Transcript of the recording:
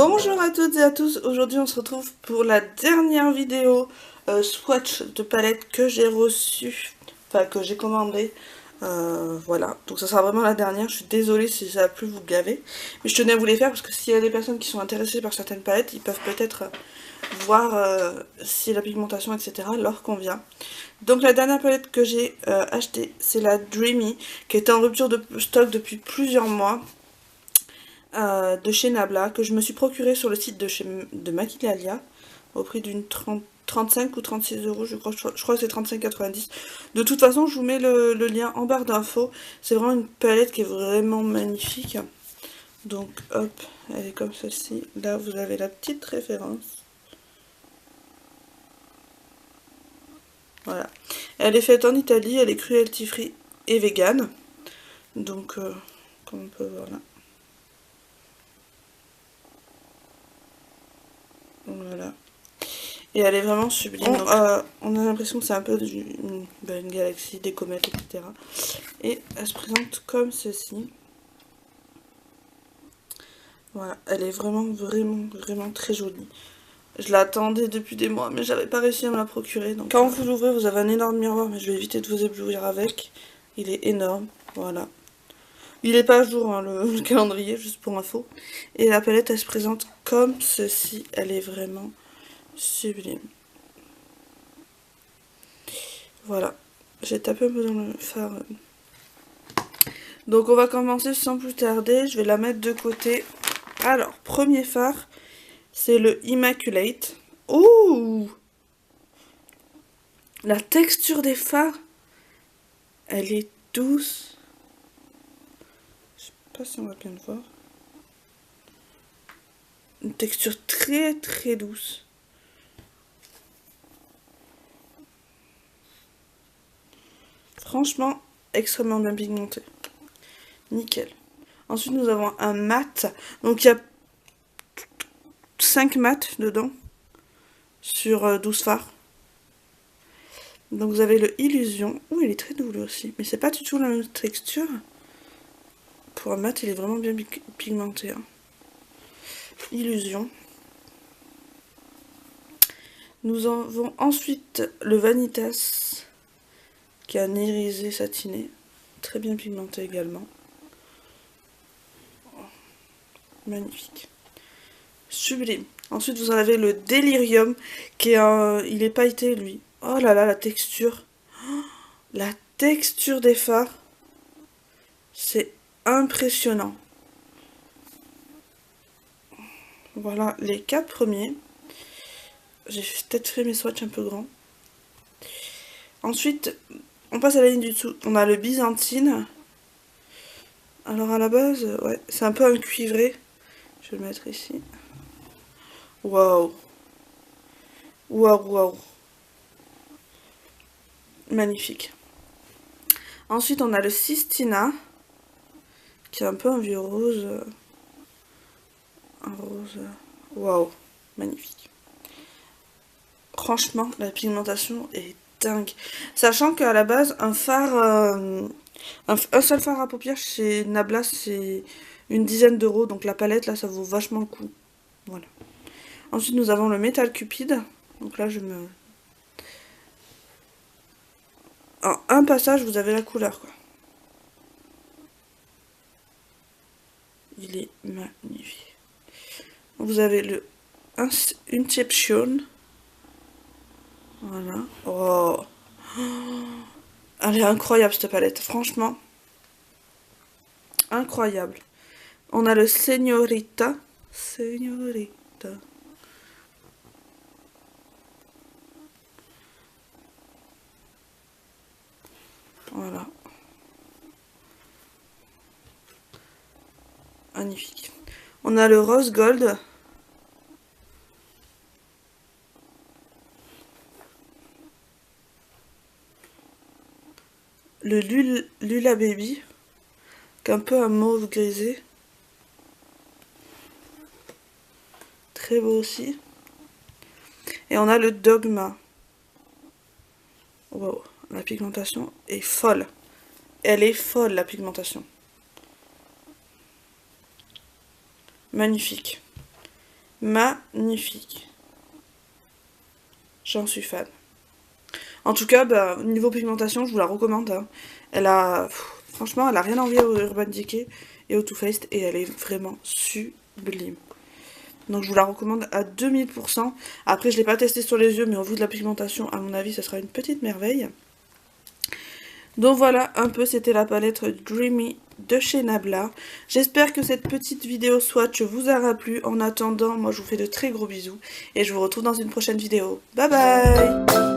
Bonjour à toutes et à tous, aujourd'hui on se retrouve pour la dernière vidéo swatch de palette que j'ai reçue, enfin que j'ai commandée. Voilà, donc ça sera vraiment la dernière, je suis désolée si ça a pu vous gaver, mais je tenais à vous les faire parce que s'il y a des personnes qui sont intéressées par certaines palettes, ils peuvent peut-être voir si la pigmentation etc. leur convient. Donc la dernière palette que j'ai achetée, c'est la Dreamy, qui était en rupture de stock depuis plusieurs mois. De chez Nabla, que je me suis procuré sur le site de Maquillalia au prix d'une 35 ou 36 euros, je crois que c'est 35,90. De toute façon, je vous mets le lien en barre d'infos. C'est vraiment une palette qui est vraiment magnifique. Donc hop, elle est comme celle-ci. Là, vous avez la petite référence. Voilà. Elle est faite en Italie, elle est cruelty free et vegan. Donc, comme on peut voir là. Voilà. Et elle est vraiment sublime. On a l'impression que c'est un peu une galaxie, des comètes, etc. Et elle se présente comme ceci. Voilà, elle est vraiment très jolie. Je l'attendais depuis des mois, mais j'avais pas réussi à me la procurer. Donc quand vous l'ouvrez, vous avez un énorme miroir, mais je vais éviter de vous éblouir avec. Il est énorme, voilà. Il est pas à jour, hein, le calendrier, juste pour info. Et la palette, elle se présente comme ceci. Elle est vraiment sublime. Voilà, j'ai tapé un peu dans le fard. Donc on va commencer sans plus tarder, je vais la mettre de côté. Alors, premier fard, c'est le Immaculate. Ouh! La texture des fards, elle est douce. Je sais pas si on va bien le voir. Une texture très douce. Franchement, extrêmement bien pigmenté. Nickel. Ensuite, nous avons un mat. Donc, il y a 5 mats dedans. Sur 12 fards. Donc, vous avez le Illusion. Ouh, il est très doux lui aussi. Mais c'est pas du tout la même texture. Pour un mat, il est vraiment bien pigmenté. Hein. Illusion. Nous avons ensuite le Vanitas. Qui a un irisé satiné. Très bien pigmenté également. Magnifique. Sublime. Ensuite, vous en avez le Delirium, qui est un... Il est pailleté, lui. Oh là là, la texture. Oh, la texture des fards. C'est impressionnant. Voilà les 4 premiers. J'ai peut-être fait mes swatchs un peu grands. Ensuite, on passe à la ligne du dessous. On a le Byzantine. Alors à la base, ouais, c'est un peu un cuivré. Je vais le mettre ici. Waouh. Waouh. Magnifique. Ensuite, on a le Sistina, qui est un peu un vieux rose. Un rose. Waouh. Magnifique. Franchement, la pigmentation est dingue. Sachant qu'à la base, un phare... un seul fard à paupières chez Nabla, c'est une dizaine d'euros. Donc la palette, là, ça vaut vachement le coup. Voilà. Ensuite, nous avons le Metal Cupid. Donc là, je me... En un passage, vous avez la couleur, quoi. Il est magnifique. Vous avez le Inception. Voilà. Oh. Elle est incroyable, cette palette. Franchement. Incroyable. On a le Señorita. Señorita. Voilà. Magnifique. On a le Rose Gold. Le Lula Baby. Qui est un peu un mauve grisé. Très beau aussi. Et on a le Dogma. Wow, la pigmentation est folle. Elle est folle, la pigmentation. Magnifique. magnifique. J'en suis fan. En tout cas, bah, niveau pigmentation, je vous la recommande. Hein. Elle a... franchement, elle a rien envié au Urban Decay et au Too Faced. Et elle est vraiment sublime. Donc je vous la recommande à 2000%. Après, je ne l'ai pas testée sur les yeux, mais au vu de la pigmentation, à mon avis, ça sera une petite merveille. Donc voilà, un peu, c'était la palette Dreamy de chez Nabla. J'espère que cette petite vidéo swatch vous aura plu. En attendant, moi je vous fais de très gros bisous. Et je vous retrouve dans une prochaine vidéo. Bye bye!